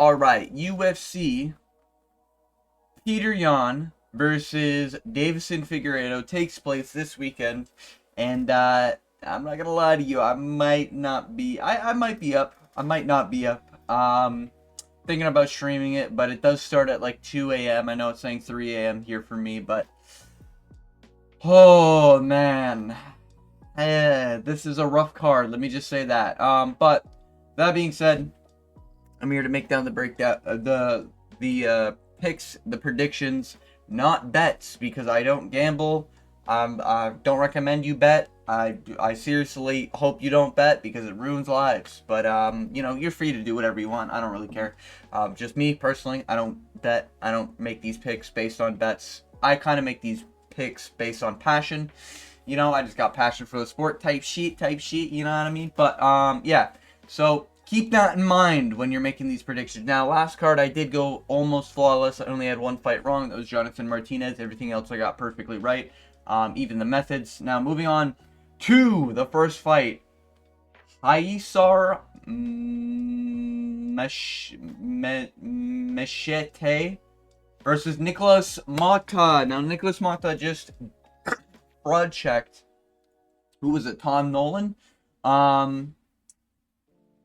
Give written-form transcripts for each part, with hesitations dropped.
Alright, UFC, Peter Yan versus Davison Figueiredo takes place this weekend. And I'm not gonna lie to you, I might not be, I might be up. I might not be up. Thinking about streaming it, but it does start at like 2 a.m. I know it's saying 3 a.m. here for me, but oh man. This is a rough card, let me just say that. But that being said, I'm here to make down the breakdown, the picks, the predictions, not bets, because I don't gamble. I don't recommend you bet. I seriously hope you don't bet because it ruins lives. But you know, you're free to do whatever you want. I don't really care. Just me personally, I don't bet. I don't make these picks based on bets. I kind of make these picks based on passion. You know, I just got passion for the sport type shit, you know what I mean? But yeah. So keep that in mind when you're making these predictions. Now, last card I did go almost flawless. I only had one fight wrong. That was Jonathan Martinez. Everything else I got perfectly right. Even the methods. Now, moving on to the first fight. Haisar Machete versus Nicholas Mata. Now, Nicholas Mata just fraud checked. Who was it? Tom Nolan?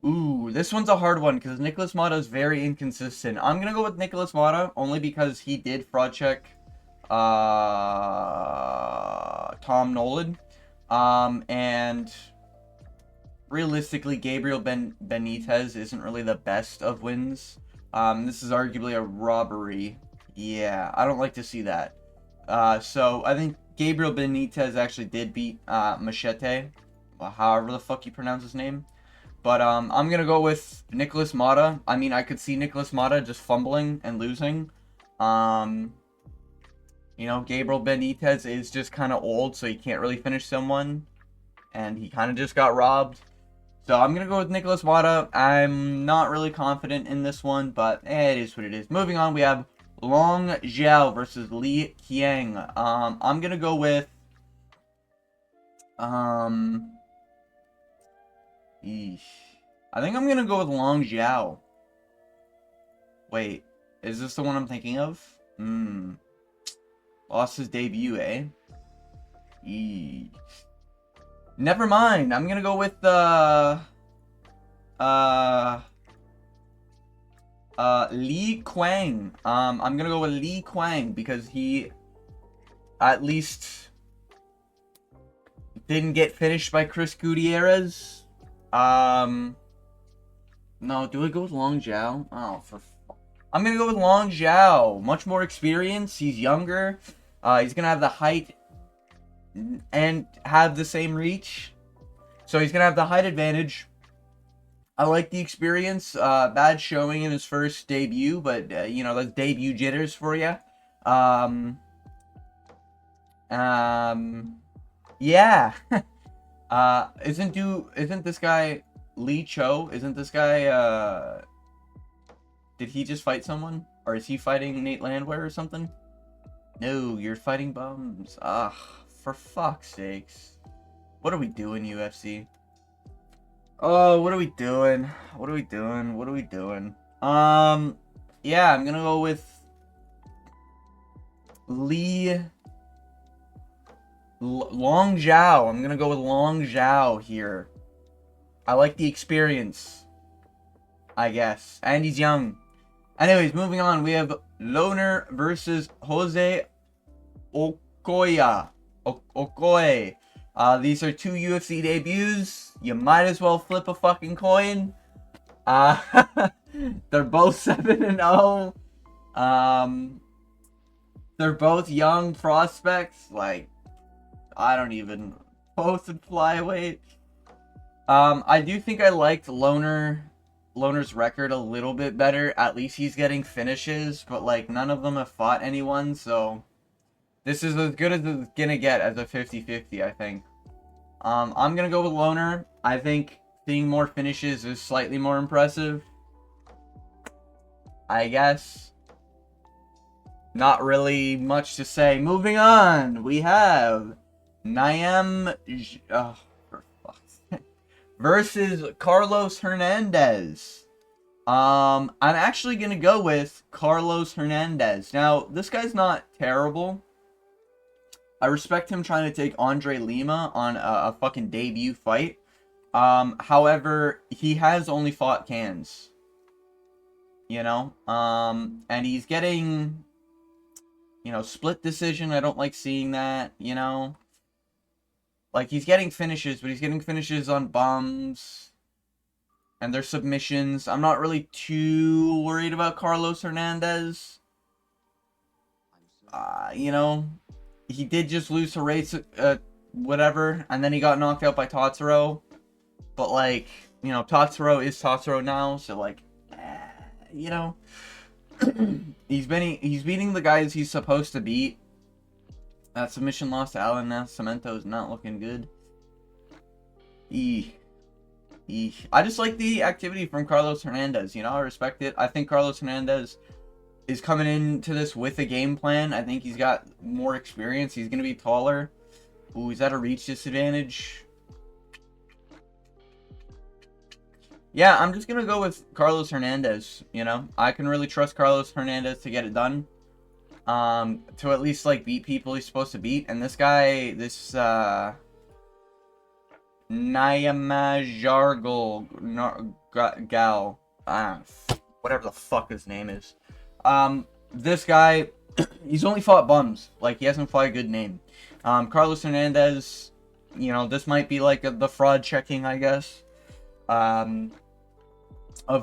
Ooh, this one's a hard one because Nicholas Mata is very inconsistent. I'm going to go with Nicholas Mata only because he did fraud check Tom Nolan. And realistically, Gabriel Benitez isn't really the best of wins. This is arguably a robbery. Yeah, I don't like to see that. So I think Gabriel Benitez actually did beat Machete, however the fuck you pronounce his name. But I'm going to go with Nicholas Mata. I mean, I could see Nicholas Mata just fumbling and losing. You know, Gabriel Benitez is just kind of old, so he can't really finish someone. And he kind of just got robbed. So I'm going to go with Nicholas Mata. I'm not really confident in this one, but it is what it is. Moving on, we have Long Zhao versus Li Qiang. I'm going to go with... Eesh. I think I'm going to go with Long Zhao. Wait, is this the one I'm thinking of? Lost his debut, eh? Eesh. Never mind. I'm going to go with Li Qiang. I'm going to go with Li Qiang because he at least didn't get finished by Chris Gutierrez. No, do I go with Long Zhao? Oh, I'm gonna go with Long Zhao. Much more experience. He's younger. He's gonna have the height and have the same reach. So he's gonna have the height advantage. I like the experience. Bad showing in his first debut, but you know, that's debut jitters for you. Yeah. Isn't this guy Lee Cho? Isn't this guy did he just fight someone? Or is he fighting Nate Landwehr or something? No, you're fighting bums. Ugh, for fuck's sakes. What are we doing, UFC? Oh, what are we doing? What are we doing? What are we doing? Yeah, I'm gonna go with Long Zhao. I'm gonna go with Long Zhao here. I like the experience, I guess. And he's young. Anyways, moving on. We have Loner versus Jose Okoye. These are two UFC debuts. You might as well flip a fucking coin. They're both 7-0. They're both young prospects. Like, I don't even... Both in flyweight. I do think I liked Loner's record a little bit better. At least he's getting finishes, but like none of them have fought anyone, so this is as good as it's gonna get as a 50-50, I think. I'm gonna go with Loner. I think seeing more finishes is slightly more impressive, I guess. Not really much to say. Moving on, we have Niam versus Carlos Hernandez. I'm actually gonna go with Carlos Hernandez. Now, this guy's not terrible. I respect him trying to take Andre Lima on a fucking debut fight. However, he has only fought cans. You know? And he's getting, you know, split decision. I don't like seeing that, you know? Like, he's getting finishes, but he's getting finishes on bums. And their submissions. I'm not really too worried about Carlos Hernandez. You know, he did just lose to race, whatever, and then he got knocked out by Tatsuro. But, like, you know, Tatsuro is Tatsuro now, so, like, you know, he's beating the guys he's supposed to beat. That submission loss to Alan Nascimento is not looking good. I just like the activity from Carlos Hernandez, you know, I respect it. I think Carlos Hernandez is coming into this with a game plan. I think he's got more experience. He's going to be taller. Ooh, he's at a reach disadvantage. Yeah, I'm just going to go with Carlos Hernandez, you know. I can really trust Carlos Hernandez to get it done. To at least, like, beat people he's supposed to beat. And this guy, this, Nyamajargal Gal, whatever the fuck his name is. This guy, he's only fought bums. Like, he hasn't fought a good name. Carlos Hernandez, you know, this might be like the fraud checking, I guess, of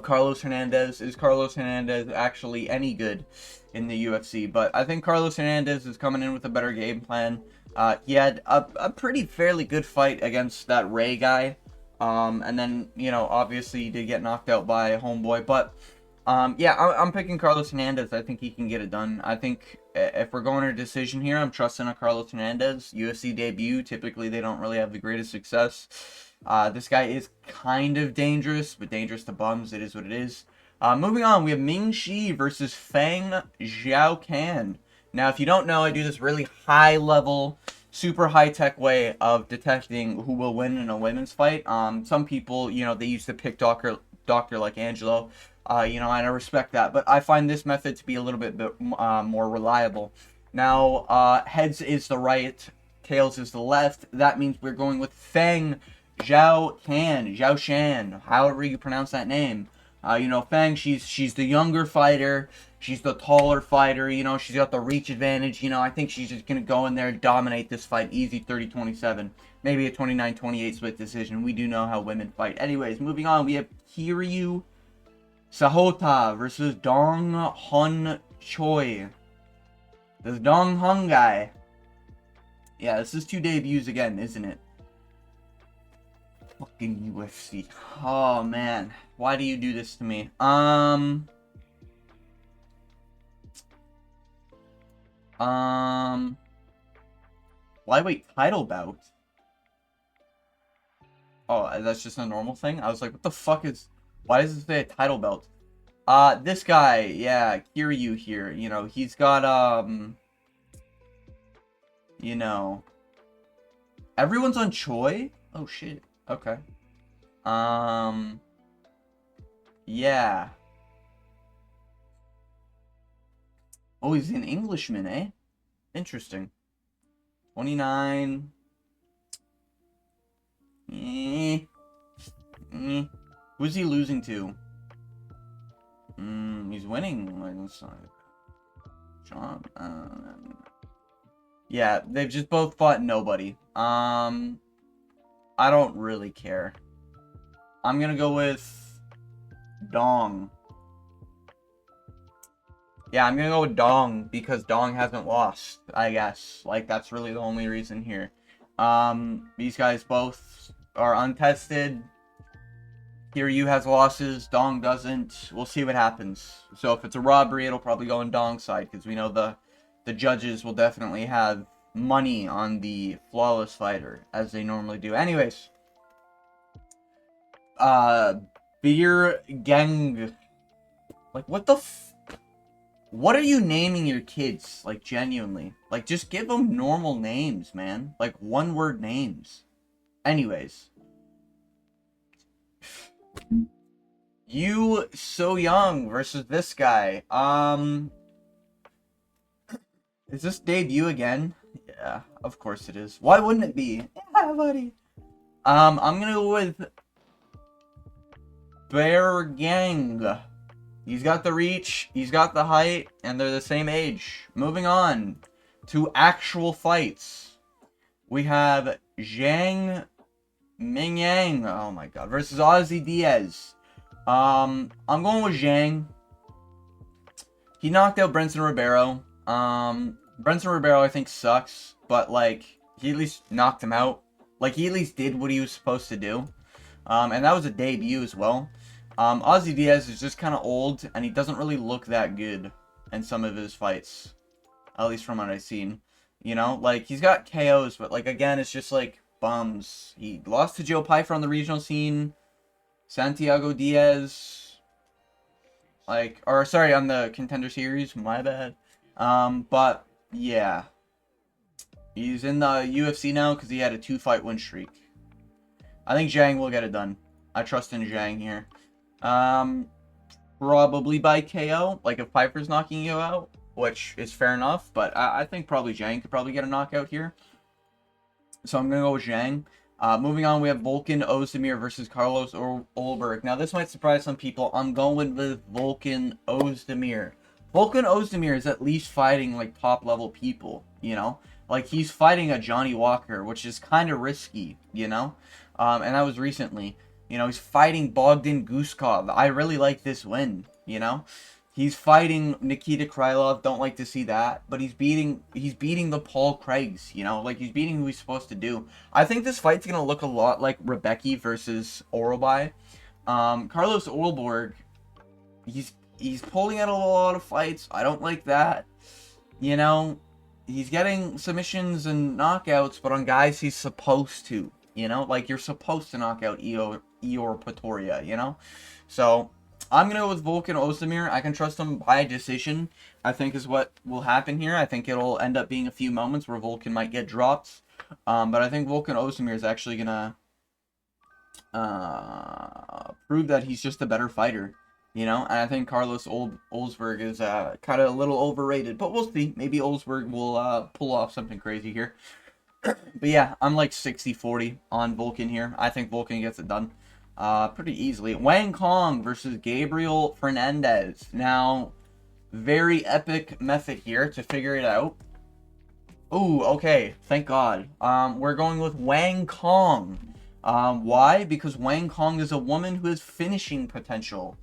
Carlos Hernandez. Is Carlos Hernandez actually any good in the UFC? But I think Carlos Hernandez is coming in with a better game plan. He had a pretty fairly good fight against that Ray guy. And then, you know, obviously he did get knocked out by Homeboy. But, yeah, I'm picking Carlos Hernandez. I think he can get it done. I think if we're going to a decision here, I'm trusting a Carlos Hernandez. UFC debut, typically they don't really have the greatest success. This guy is kind of dangerous, but dangerous to bums. It is what it is. Moving on, we have Ming Shi versus Fang Zhaocan. Now, if you don't know, I do this really high-level, super high-tech way of detecting who will win in a women's fight. Some people, you know, they used to pick doctor like Angelo. You know, and I respect that. But I find this method to be a little bit more reliable. Now, heads is the right, tails is the left. That means we're going with Fang Zhaocan, however you pronounce that name. You know, Fang, she's the younger fighter. She's the taller fighter, you know, she's got the reach advantage, you know, I think she's just going to go in there and dominate this fight, easy 30-27, maybe a 29-28 split decision. We do know how women fight. Anyways, moving on, we have Kiryu Sahota versus Dong Hun Choi. This Dong Hun guy. Yeah, this is 2 debuts again, isn't it? Fucking UFC. Oh, man. Why do you do this to me? Flyweight title bout. Oh, that's just a normal thing? I was like, what the fuck is... Why does it say a title belt? This guy, yeah, Kiryu here, you know, he's got, you know... Everyone's on Choi? Oh, shit. Okay. Yeah. Oh, he's an Englishman, eh? Interesting. 29. Who's he losing to? He's winning. John. Yeah, they've just both fought nobody. I don't really care. I'm gonna go with Dong. Yeah, I'm gonna go with Dong because Dong hasn't lost, I guess. Like, that's really the only reason here. These guys both are untested. Kiryu has losses, Dong doesn't. We'll see what happens. So if it's a robbery, it'll probably go on Dong's side because we know the judges will definitely have money on the flawless fighter, as they normally do. Anyways. Beer Gang. Like, what the what are you naming your kids? Like, genuinely. Like, just give them normal names, man. Like, one-word names. Anyways. You So Young versus this guy. Is this debut again? Yeah, of course it is. Why wouldn't it be? Yeah, buddy. I'm gonna go with Bear Gang. He's got the reach, he's got the height, and they're the same age. Moving on to actual fights. We have Zhang Mingyang, oh my god, versus Ozzy Diaz. I'm going with Zhang. He knocked out Brenson Ribeiro. Brenson Ribeiro I think sucks, but like he at least knocked him out. Like he at least did what he was supposed to do. And that was a debut as well. Ozzy Diaz is just kind of old, and he doesn't really look that good in some of his fights. At least from what I've seen. You know, like, he's got KOs, but, like, again, it's just, like, bums. He lost to Joe Pyfer on the regional scene. Santiago Diaz. Like, or, sorry, on the Contender Series. My bad. But, yeah. He's in the UFC now because he had a 2-fight win streak. I think Zhang will get it done. I trust in Zhang here. Probably by KO. Like, if Piper's knocking you out, which is fair enough, but I think probably Zhang could probably get a knockout here. So I'm going to go with Zhang. Moving on, we have Volkan Ozdemir versus Carlos Olberg. Now, this might surprise some people. I'm going with Volkan Ozdemir. Volkan Ozdemir is at least fighting, like, top-level people, you know? Like, he's fighting a Johnny Walker, which is kind of risky, you know? And that was recently. You know, he's fighting Bogdan Guskov. I really like this win, you know? He's fighting Nikita Krylov. Don't like to see that. But he's beating the Paul Craigs, you know? Like, he's beating who he's supposed to do. I think this fight's going to look a lot like Rebecki versus Orobai. Carlos Olberg, he's pulling out a lot of fights. I don't like that. You know, he's getting submissions and knockouts, but on guys he's supposed to. You know, like, you're supposed to knock out Eor Pretoria, you know? So, I'm going to go with Volkan Ozdemir. I can trust him by decision, I think is what will happen here. I think it'll end up being a few moments where Volkan might get dropped. But I think Volkan Ozdemir is actually going to prove that he's just a better fighter, you know? And I think Carlos Olsberg is kind of a little overrated. But we'll see. Maybe Olsberg will pull off something crazy here. But yeah, I'm like 60-40 on Volkan here. I think Volkan gets it done pretty easily. Wang Kong versus Gabriel Fernandez. Now, very epic method here to figure it out. Ooh, okay. Thank God. We're going with Wang Kong. Why? Because Wang Kong is a woman who has finishing potential.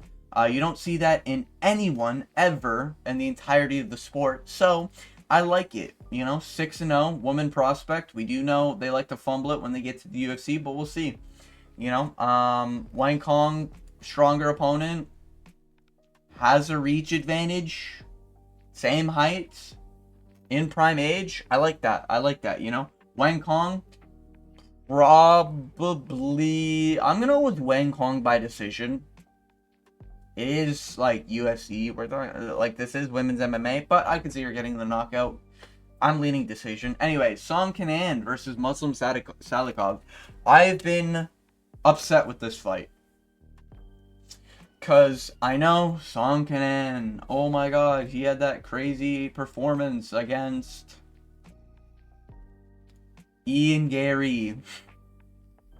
You don't see that in anyone ever in the entirety of the sport. So, I like it. You know, 6-0, woman prospect. We do know they like to fumble it when they get to the UFC, but we'll see. You know, Wang Kong, stronger opponent, has a reach advantage, same height, in prime age. I like that, you know. Wang Kong, probably, I'm going to go with Wang Kong by decision. It is, like, UFC, we're talking, like, this is women's MMA, but I could see her getting the knockout. I'm leaning decision. Anyway, Song Kanan versus Muslim Salikov. I've been upset with this fight. Because I know Song Kanan, oh my god, he had that crazy performance against Ian Gary.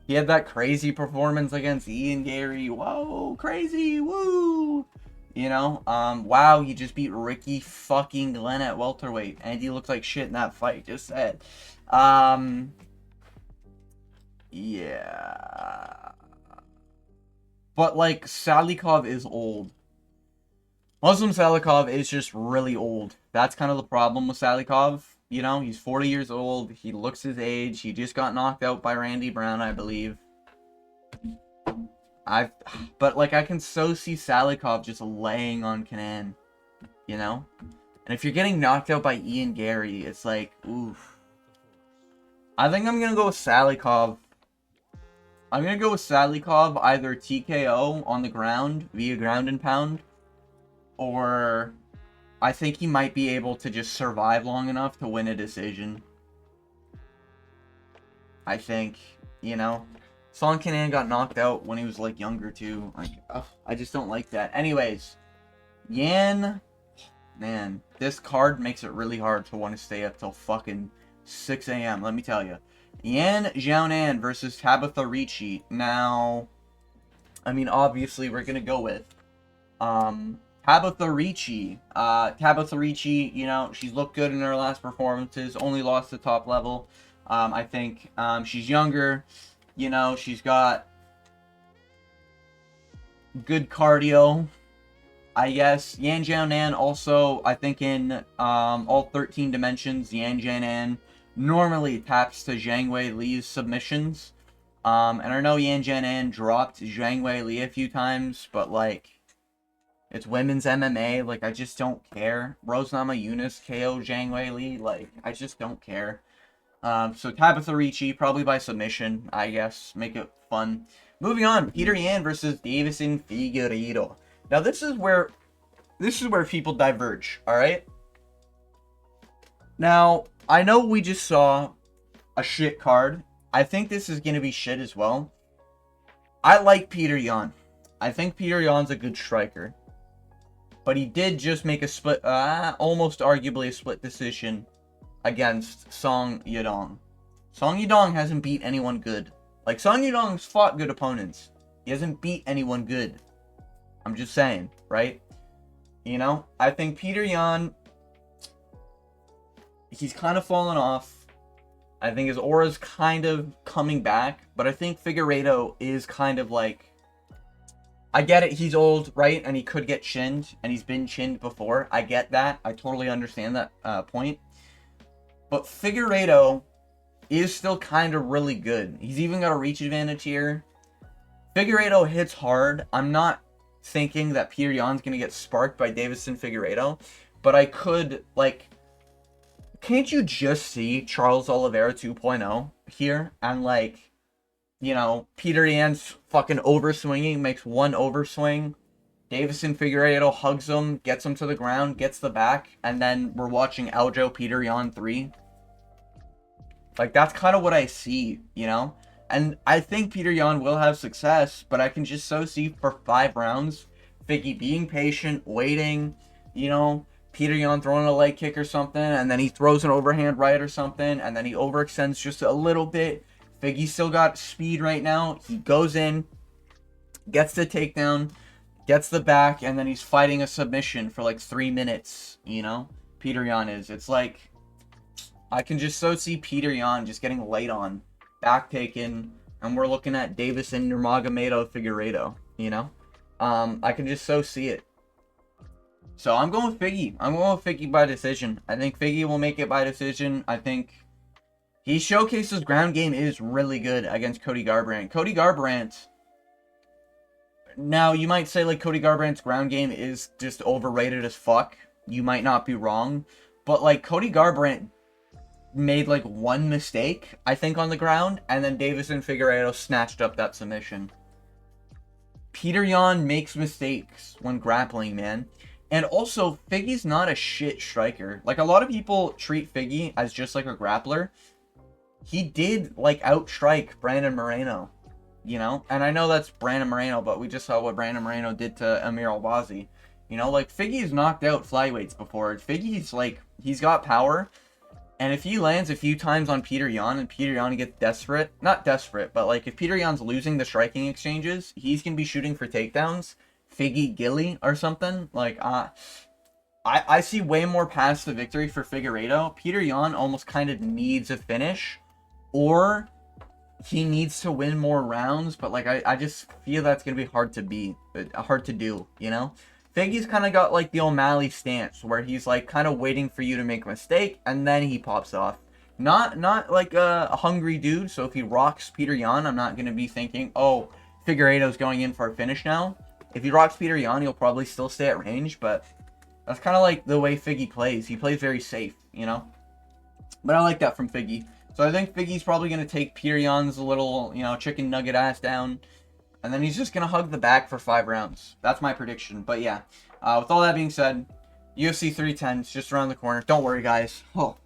He had that crazy performance against Ian Gary. Whoa, crazy, woo! You know, wow, he just beat Ricky fucking Glenn at welterweight, and he looked like shit in that fight, just said. Yeah. But, like, Salikov is old. Muslim Salikov is just really old. That's kind of the problem with Salikov. You know, he's 40 years old, he looks his age, he just got knocked out by Randy Brown, I believe. But, like, I can so see Salikov just laying on Kanan, you know? And if you're getting knocked out by Ian Gary, it's like, oof. I think I'm gonna go with Salikov. I'm gonna go with Salikov, either TKO on the ground, via ground and pound, or I think he might be able to just survive long enough to win a decision. I think, you know? Song Kanan got knocked out when he was like younger too. Like, ugh, I just don't like that. Anyways, Yan, man, this card makes it really hard to want to stay up till fucking 6 a.m. Let me tell you. Yan Xiaonan versus Tabitha Ricci. Now, I mean, obviously we're gonna go with Tabitha Ricci. Tabitha Ricci, you know, she's looked good in her last performances. Only lost the top level. I think she's younger. You know, she's got good cardio, I guess. Yan Jianan also, I think in all 13 dimensions, Yan Jianan normally taps to Zhang Wei Li's submissions. And I know Yan Jianan dropped Zhang Wei Li a few times, but like, it's women's MMA. Like, I just don't care. Rose Namajunas KO Zhang Wei Li. Like, I just don't care. So Tabitha Ricci, probably by submission, I guess. Make it fun. Moving on, Peter Yan versus Davison Figueiredo. Now this is where people diverge, alright? Now, I know we just saw a shit card. I think this is gonna be shit as well. I like Peter Yan. I think Peter Yan's a good striker. But he did just make a split, almost arguably a split decision against Song Yadong. Song Yadong hasn't beat anyone good. Like, Song Yadong's fought good opponents. He hasn't beat anyone good. I'm just saying, right? You know? I think Peter Yan, he's kind of fallen off. I think his aura's kind of coming back. But I think Figueiredo is kind of like... I get it, he's old, right? And he could get chinned. And he's been chinned before. I get that. I totally understand that point. But Figueiredo is still kind of really good. He's even got a reach advantage here. Figueiredo hits hard. I'm not thinking that Peter Yan's going to get sparked by Davison Figueiredo. But I could, like... Can't you just see Charles Oliveira 2.0 here? And, like, you know, Peter Yan's fucking overswinging, makes one overswing. Davison Figueiredo hugs him, gets him to the ground, gets the back. And then we're watching Aljo Peter Yan 3. Like, that's kind of what I see, you know? And I think Peter Yan will have success, but I can just so see for 5 rounds, Figgy being patient, waiting, you know, Peter Yan throwing a leg kick or something, and then he throws an overhand right or something, and then he overextends just a little bit. Figgy still got speed right now. He goes in, gets the takedown, gets the back, and then he's fighting a submission for like 3 minutes, you know? Peter Yan is. It's like... I can just so see Peter Yan just getting laid on, back taken, and we're looking at Davison Nurmagomedov Figueiredo, you know? I can just so see it. So I'm going with Figgy. I'm going with Figgy by decision. I think Figgy will make it by decision. I think he showcases ground game is really good against Cody Garbrandt. Cody Garbrandt, now you might say like Cody Garbrandt's ground game is just overrated as fuck. You might not be wrong. But like Cody Garbrandt made like one mistake, I think, on the ground, and then Davison Figueiredo snatched up that submission. Peter Yan makes mistakes when grappling, man. And also, Figgy's not a shit striker. Like, a lot of people treat Figgy as just like a grappler. He did, like, outstrike Brandon Moreno, you know? And I know that's Brandon Moreno, but we just saw what Brandon Moreno did to Amir Albazi. You know, like, Figgy's knocked out flyweights before. Figgy's, like, he's got power. And if he lands a few times on Peter Yan and Peter Yan gets desperate, not desperate, but like if Peter Yan's losing the striking exchanges, he's going to be shooting for takedowns, Figgy Gilly or something. Like, I see way more paths to victory for Figueiredo. Peter Yan almost kind of needs a finish, or he needs to win more rounds, but like I just feel that's going to be hard to do, you know? Figgy's kind of got like the O'Malley stance where he's like kind of waiting for you to make a mistake and then he pops off. Not like a hungry dude, so if he rocks Peter Yan, I'm not going to be thinking, oh, Figueiredo's going in for a finish now. If he rocks Peter Yan, he'll probably still stay at range, but that's kind of like the way Figgy plays. He plays very safe, you know? But I like that from Figgy. So I think Figgy's probably going to take Peter Yan's little, you know, chicken nugget ass down. And then he's just going to hug the back for 5 rounds. That's my prediction. But yeah, with all that being said, UFC 310 is just around the corner. Don't worry, guys. Oh,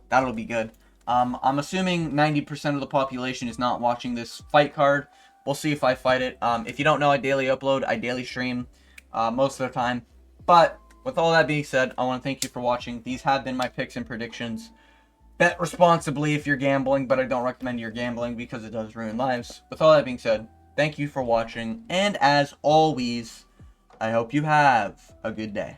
that'll be good. I'm assuming 90% of the population is not watching this fight card. We'll see if I fight it. If you don't know, I daily upload, I daily stream most of the time. But with all that being said, I want to thank you for watching. These have been my picks and predictions. Bet responsibly if you're gambling, but I don't recommend you're gambling because it does ruin lives. With all that being said, thank you for watching, and as always, I hope you have a good day.